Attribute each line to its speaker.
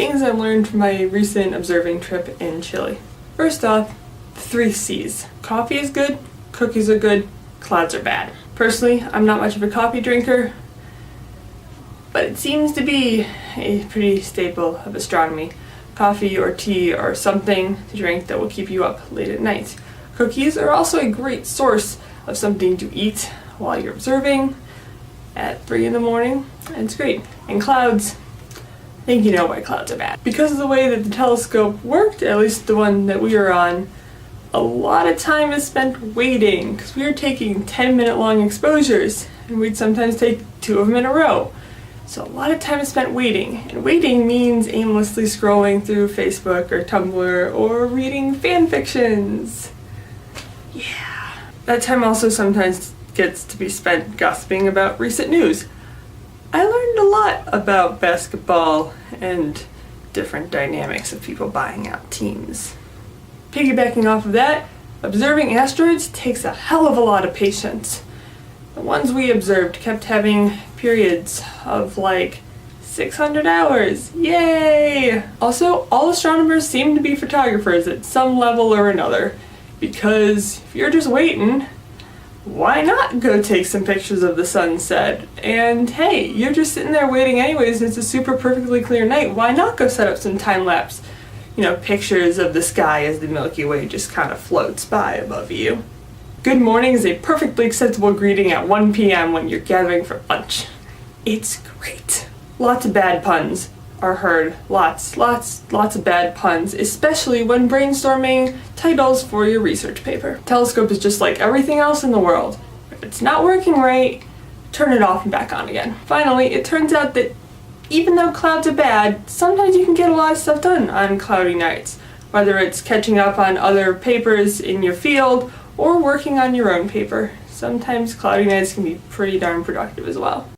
Speaker 1: things I learned from my recent observing trip in Chile. First off, the 3 C's. Coffee is good, cookies are good, clouds are bad. Personally, I'm not much of a coffee drinker, but it seems to be a pretty staple of astronomy. Coffee or tea or something to drink that will keep you up late at night. Cookies are also a great source of something to eat while you're observing at 3 in the morning, and it's great. And clouds, I think you know why clouds are bad. Because of the way that the telescope worked, at least the one that we were on, a lot of time is spent waiting, because we were taking 10-minute long exposures, and we'd sometimes take 2 of them in a row. So a lot of time is spent waiting, and waiting means aimlessly scrolling through Facebook or Tumblr or reading fan fictions. Yeah. That time also sometimes gets to be spent gossiping about recent news. I learned a lot about basketball and different dynamics of people buying out teams. Piggybacking off of that, observing asteroids takes a hell of a lot of patience. The ones we observed kept having periods of like 600 hours. Yay! Also, all astronomers seem to be photographers at some level or another, because if you're just waiting, why not go take some pictures of the sunset? And hey, you're just sitting there waiting anyways and it's a super perfectly clear night. Why not go set up some time-lapse, pictures of the sky as the Milky Way just kind of floats by above you? Good morning is a perfectly acceptable greeting at 1 p.m. when you're gathering for lunch. It's great. Lots of bad puns are heard. Lots of bad puns, especially when brainstorming titles for your research paper. Telescope is just like everything else in the world. If it's not working right, turn it off and back on again. Finally, it turns out that even though clouds are bad, sometimes you can get a lot of stuff done on cloudy nights, whether it's catching up on other papers in your field or working on your own paper. Sometimes cloudy nights can be pretty darn productive as well.